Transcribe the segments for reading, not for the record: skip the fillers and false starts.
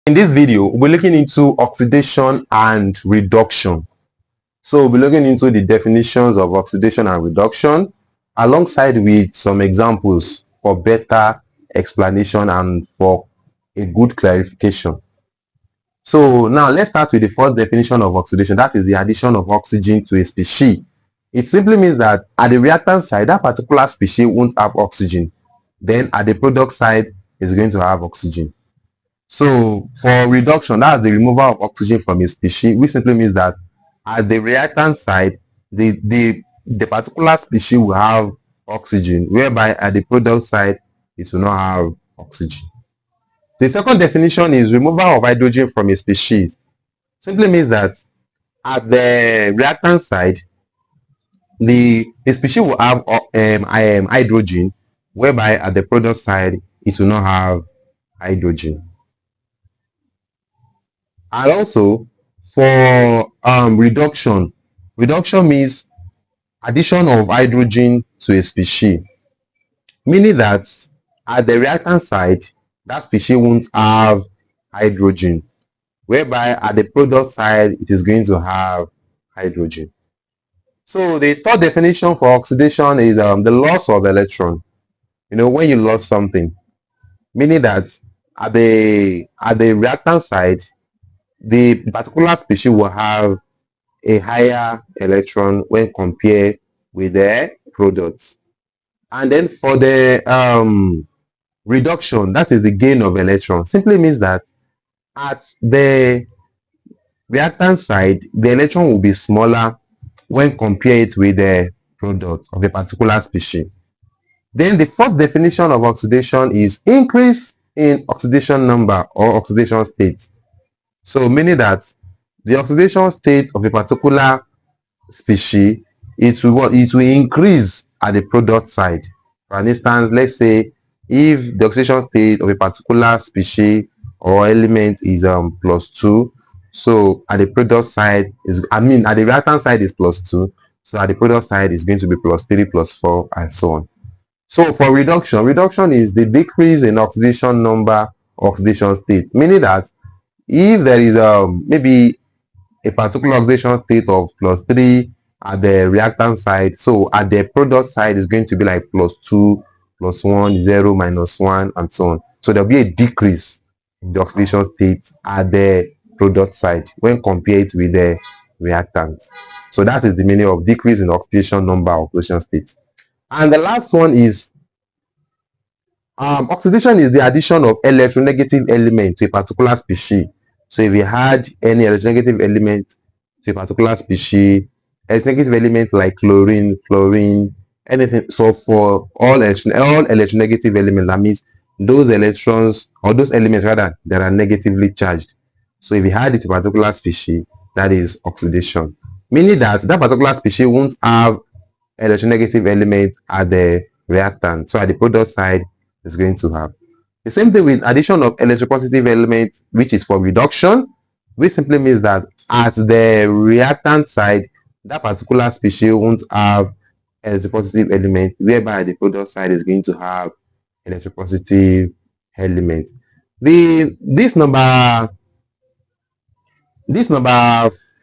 In this video, we'll be looking into oxidation and reduction. So we'll be looking into the definitions of oxidation and reduction alongside with some examples for better explanation and for a good clarification. So now let's start with the first definition of oxidation. That is the addition of oxygen to a species. It simply means that at the reactant side, that particular species won't have oxygen. Then at the product side, it's going to have oxygen. So for reduction, that's the removal of oxygen from a species, which simply means that at the reactant side, the particular species will have oxygen, whereby at the product side, it will not have oxygen. The second definition is removal of hydrogen from a species. Simply means that at the reactant side, the species will have hydrogen, whereby at the product side, it will not have hydrogen. And also for reduction means addition of hydrogen to a species, meaning that at the reactant side, that species won't have hydrogen, whereby at the product side, it is going to have hydrogen. So the third definition for oxidation is the loss of electron. When you lose something, meaning that at the reactant side, the particular species will have a higher electron when compared with the products. And then for the reduction, that is the gain of electron, simply means that at the reactant side, the electron will be smaller when compared with the product of a particular species. Then the fourth definition of oxidation is increase in oxidation number or oxidation state. So meaning that the oxidation state of a particular species, it will increase at the product side. For instance, let's say if the oxidation state of a particular species or element is +2, so at the product side is, at the reactant side is +2, so at the product side is going to be +3, +4, and so on. So for reduction is the decrease in oxidation number, oxidation state, meaning that if there is maybe a particular oxidation state of +3 at the reactant side, so at the product side is going to be like +2, +1, 0, -1, and so on. So there'll be a decrease in the oxidation state at the product side when compared with the reactant. So that is the meaning of decrease in oxidation number, oxidation state. And the last one is oxidation is the addition of electronegative element to a particular species. So if you add any electronegative element to a particular species, electronegative element like chlorine, fluorine, anything, so for all electronegative elements, that means those electrons or those elements rather that are negatively charged. So if you add it to a particular species, that is oxidation, meaning that that particular species won't have electronegative element at the reactant, so at the product side is going to have. The same thing with addition of electropositive element, which is for reduction, which simply means that at the reactant side, that particular species won't have electropositive element, whereby the product side is going to have electropositive element. This number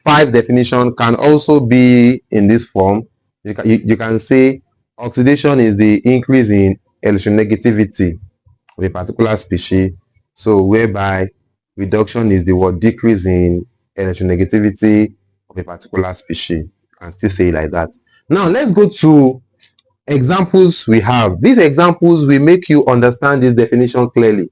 5 definition can also be in this form. You can say oxidation is the increase in electronegativity of a particular species, so whereby reduction is the decrease in electronegativity of a particular species. You can still say it like that. Now let's go to examples we have. These examples will make you understand this definition clearly.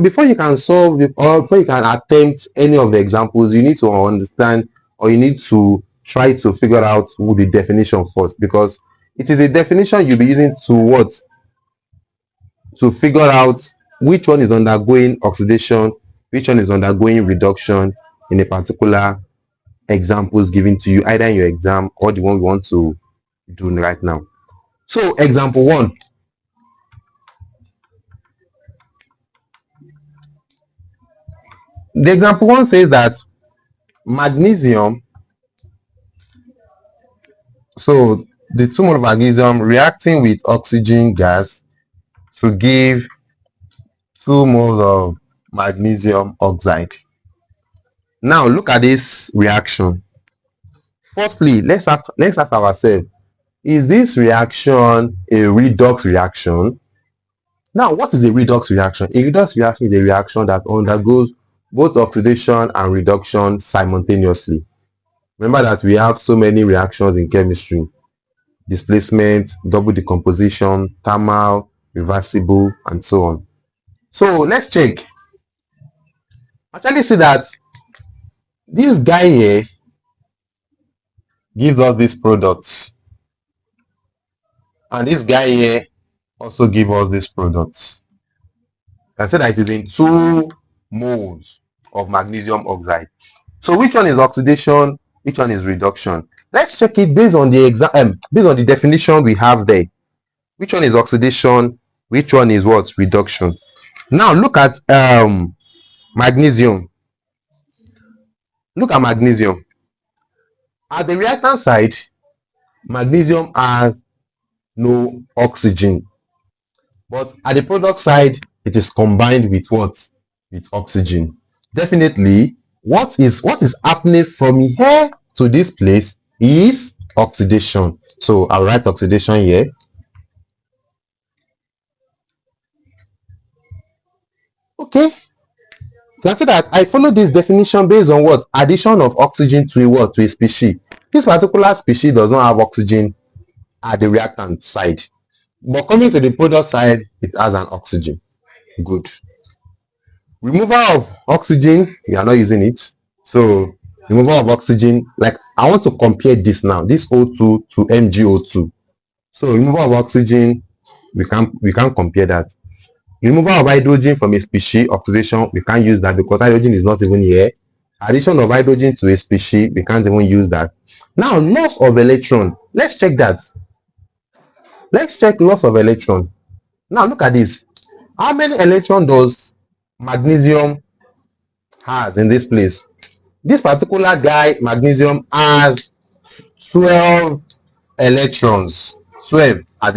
Before you can solve or before you can attempt any of the examples, you need to understand, or you need to try to figure out the definition first, because it is a definition you'll be using to figure out which one is undergoing oxidation, which one is undergoing reduction in a particular examples given to you, either in your exam or the one we want to do right now. So example 1. The example 1 says that magnesium, so the 2 moles of magnesium reacting with oxygen gas to give 2 moles of magnesium oxide. Now look at this reaction. Firstly, let's ask ourselves, is this reaction a redox reaction? Now, what is a redox reaction? A redox reaction is a reaction that undergoes both oxidation and reduction simultaneously. Remember that we have so many reactions in chemistry: displacement, double decomposition, thermal, reversible, and so on. So let's check. Actually see that this guy here gives us these products, and this guy here also gives us these products. I say that it is in 2 moles of magnesium oxide. So which one is oxidation? Which one is reduction? Let's check it based on the definition we have there. Which one is oxidation? Which one is what? Reduction. Now look at magnesium. Look at magnesium. At the reactant side, magnesium has no oxygen. But at the product side, it is combined with what? With oxygen. Definitely, what is happening from here to this place is oxidation. So I'll write oxidation here. Okay. You can see that I follow this definition based on what? Addition of oxygen to a what? To a species. This particular species does not have oxygen at the reactant side. But coming to the product side, it has an oxygen. Good. Removal of oxygen, we are not using it. So removal of oxygen, like I want to compare this now, this O2 to MgO2. So removal of oxygen, we can't compare that. Removal of hydrogen from a species, oxidation, we can't use that because hydrogen is not even here. Addition of hydrogen to a species, we can't even use that. Now, loss of electron, let's check that. Let's check loss of electron. Now look at this. How many electrons does magnesium has in this place? This particular guy, magnesium, has 12 electrons. 12 at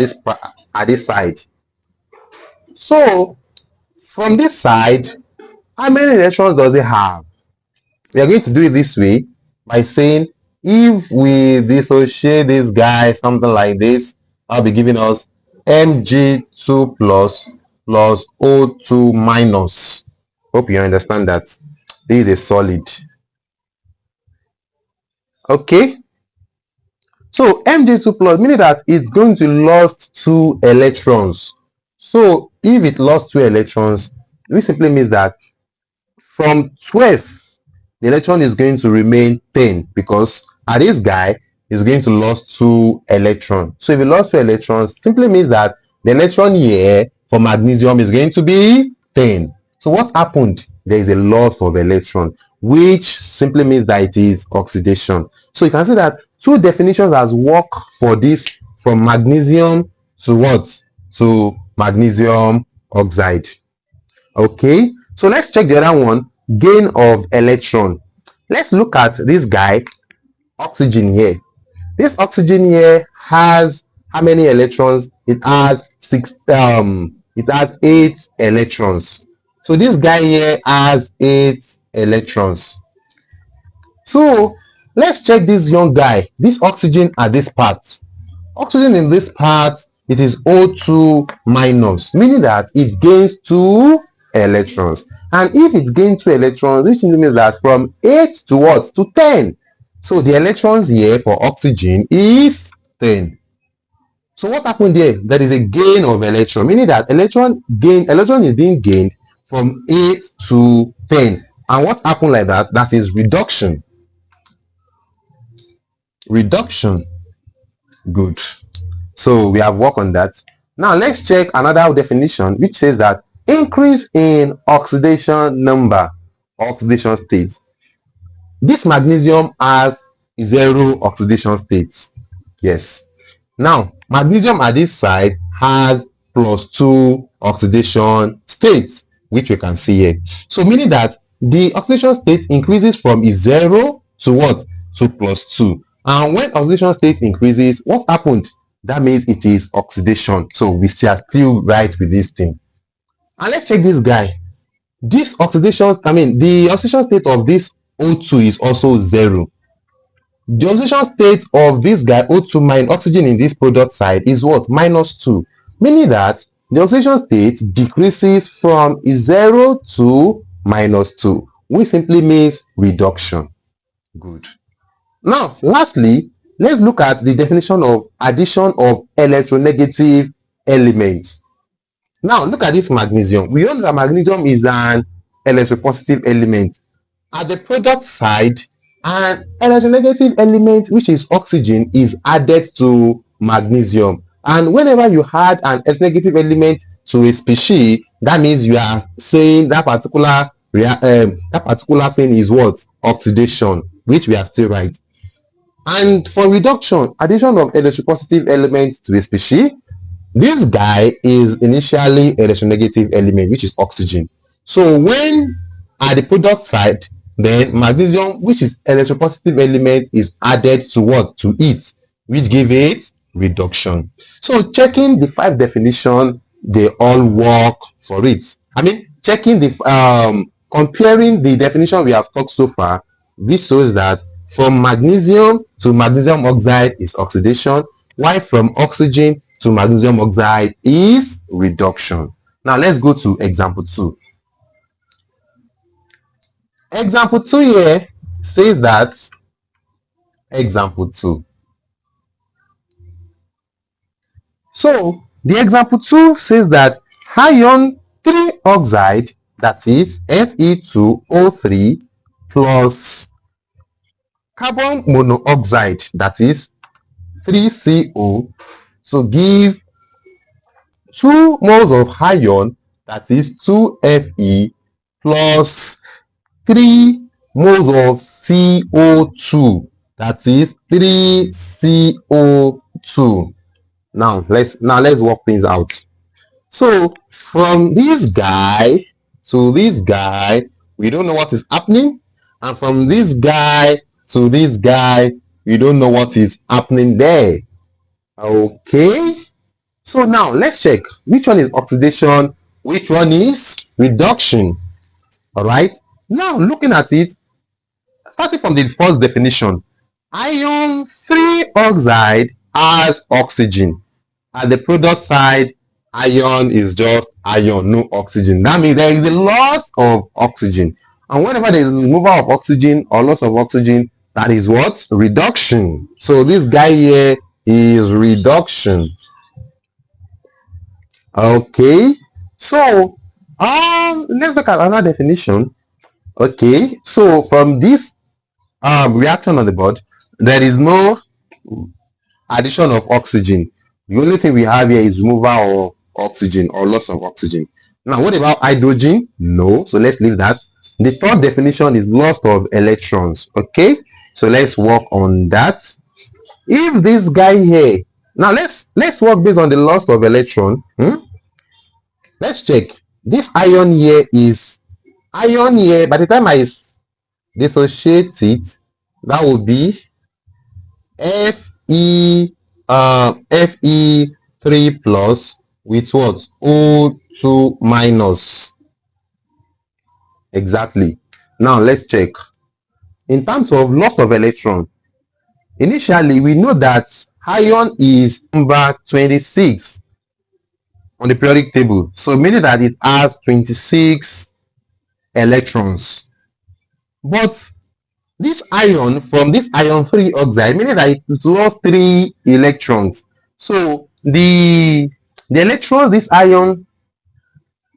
this side. So from this side, how many electrons does it have? We are going to do it this way by saying if we dissociate this guy, something like this, I'll be giving us Mg2 plus O2 minus. Hope you understand that this is a solid. Okay. So Mg2 plus meaning that it's going to lose 2 electrons. So if it lost 2 electrons, this simply means that from 12, the electron is going to remain 10 because at this guy is going to lose 2 electrons. So if it lost 2 electrons, simply means that the electron here for magnesium is going to be 10. So what happened? There is a loss of electron, which simply means that it is oxidation. So you can see that 2 definitions has worked for this from magnesium to what? To magnesium oxide. Okay, so let's check the other one, gain of electron. Let's look at this guy, oxygen here. This oxygen here has how many electrons? It has 8 electrons. So this guy here has 8 electrons. So let's check this young guy, this oxygen at this part. Oxygen in this part, it is O2 minus, meaning that it gains 2 electrons. And if it gains 2 electrons, which means that from 8 to what? To 10. So the electrons here for oxygen is 10. So what happened there? There is a gain of electron, meaning that electron is being gained from 8 to 10. And what happened like that? That is reduction. Reduction. Good. So we have worked on that. Now let's check another definition which says that increase in oxidation number, oxidation states. This magnesium has 0 oxidation states. Yes. Now magnesium at this side has +2 oxidation states, which we can see here. So meaning that the oxidation state increases from 0 to what? To +2. And when oxidation state increases, what happened? That means it is oxidation. So we are still right with this thing. And let's check this guy. This oxidation, the oxidation state of this O2 is also 0. The oxidation state of this guy O2 minus oxygen in this product side is what? -2. Meaning that the oxidation state decreases from 0 to -2, which simply means reduction. Good. Now, lastly, let's look at the definition of addition of electronegative elements. Now, look at this magnesium. We know that magnesium is an electropositive element. At the product side, an electronegative element, which is oxygen, is added to magnesium. And whenever you add an electronegative element to a species, that means you are saying that particular thing is what? Oxidation, which we are still right. And for reduction, addition of electropositive element to a species, this guy is initially electronegative element, which is oxygen. So when at the product side, then magnesium, which is electropositive element, is added to what? To it, which give it reduction. So checking the 5 definition, they all work for it. Checking the comparing the definition we have talked so far, this shows that from magnesium to magnesium oxide is oxidation, while from oxygen to magnesium oxide is reduction. Now let's go to example 2. Example 2 here says that example 2. So the example 2 says that iron 3 oxide, that is Fe2O3 plus carbon monoxide, that is 3CO, to give 2 moles of iron, that is 2Fe, plus 3 moles of CO2, that is 3CO2. Now let's work things out. So from this guy to this guy, we don't know what is happening, and from this guy to this guy, we don't know what is happening there. Okay, so now let's check which one is oxidation, which one is reduction. All right, now looking at it, starting from the first definition, iron 3 oxide has oxygen. At the product side, iron is just iron, no oxygen. That means there is a loss of oxygen. And whenever there is a removal of oxygen or loss of oxygen, that is what? Reduction. So this guy here is reduction. Okay. So let's look at another definition. Okay. So from this reaction on the board, there is no addition of oxygen. The only thing we have here is removal of oxygen or loss of oxygen. Now, what about hydrogen? No. So let's leave that. The third definition is loss of electrons. Okay. So let's work on that. If this guy here, now let's work based on the loss of electron. Let's check. This iron here is iron here. By the time I dissociate it, that will be Fe3 plus with what? O2 minus. Exactly. Now let's check. In terms of loss of electron, initially we know that iron is number 26 on the periodic table. So meaning that it has 26 electrons. But this iron, from this iron 3 oxide, meaning that it lost 3 electrons. So the electrons this iron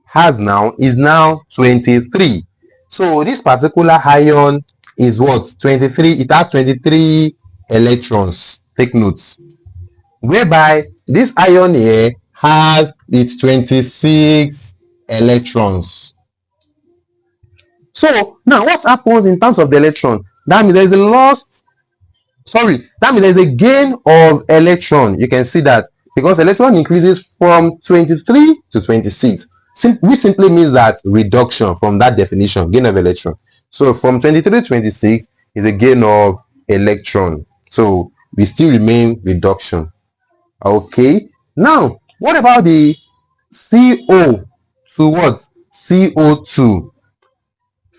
has now is now 23. So this particular ion is what? 23. It has 23 electrons. Take notes. Whereby this ion here has its 26 electrons. So now what happens in terms of the electron? That means there is a loss. Sorry, that means there is a gain of electron. You can see that because electron increases from 23 to 26, which simply means that reduction from that definition, gain of electron. So from 23 to 26 is a gain of electron. So we still remain reduction. Okay. Now, what about the CO to what? CO2.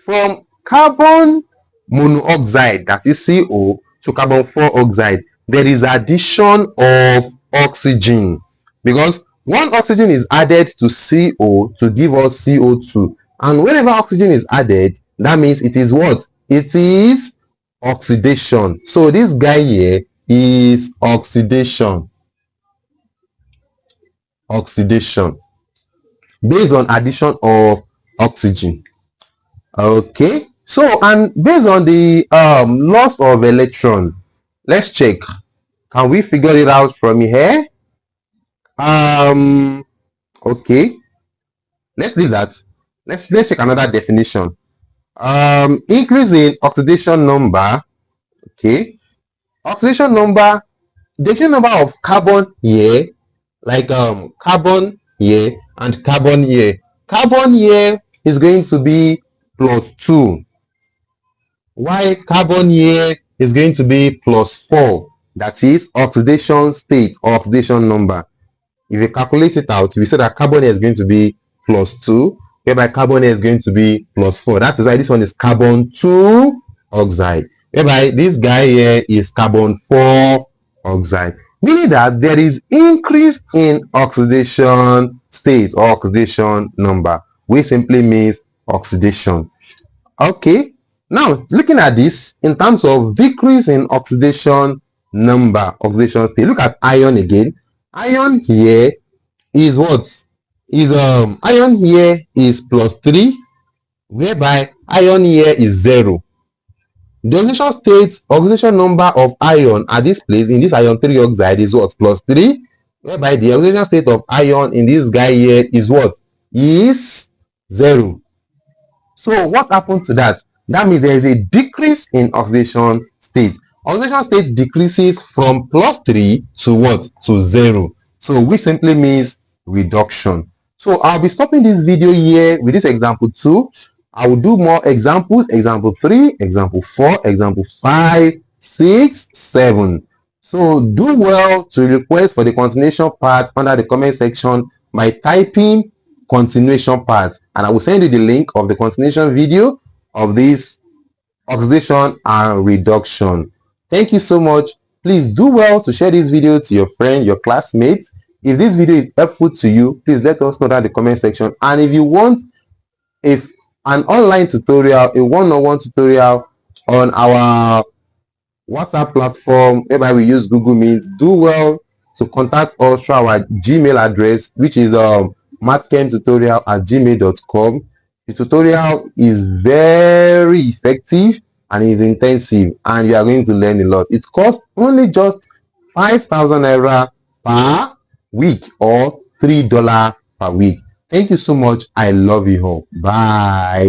from carbon monoxide, that is CO, to carbon 4 oxide, there is addition of oxygen, because one oxygen is added to CO to give us CO2, and whenever oxygen is added, that means it is what? It is oxidation. So this guy here is oxidation based on addition of oxygen. Okay, so and based on the loss of electron, let's check, can we figure it out from here? Okay, let's leave that. Let's check another definition. Increase in oxidation number. Okay, oxidation number, the number of carbon here, like carbon here and carbon here. Carbon here is going to be +2, while carbon here is going to be +4. That is oxidation state or oxidation number. If you calculate it out, we say that carbon here is going to be +2, whereby carbon here is going to be +4. That is why this one is carbon 2 oxide, whereby this guy here is carbon 4 oxide. Meaning that there is increase in oxidation state or oxidation number, which simply means oxidation. Okay, now looking at this in terms of decrease in oxidation number, oxidation state, look at iron again. Iron here is what? Is iron here is +3, whereby iron here is 0. The oxidation state, oxidation number of iron at this place in this iron 3 oxide is what? +3, whereby the oxidation state of iron in this guy here is what? Is 0. So what happened to that? That means there is a decrease in oxidation state. Oxidation state decreases from +3 to what? To 0. So which simply means reduction. So I'll be stopping this video here with this example 2. I will do more examples, example 3, example 4, example 5, 6, 7. So do well to request for the continuation part under the comment section by typing continuation part, and I will send you the link of the continuation video of this oxidation and reduction. Thank you so much. Please do well to share this video to your friend, your classmates. If this video is helpful to you, please let us know in the comment section. And if you want an online tutorial, a one-on-one tutorial on our WhatsApp platform whereby we use Google Meet, do well to contact us through our Gmail address, which is mathchemtutorial@gmail.com. The tutorial is very effective and is intensive, and you are going to learn a lot. It costs only just 5,000 naira per week or $3 per week. Thank you so much. I love you all. Bye.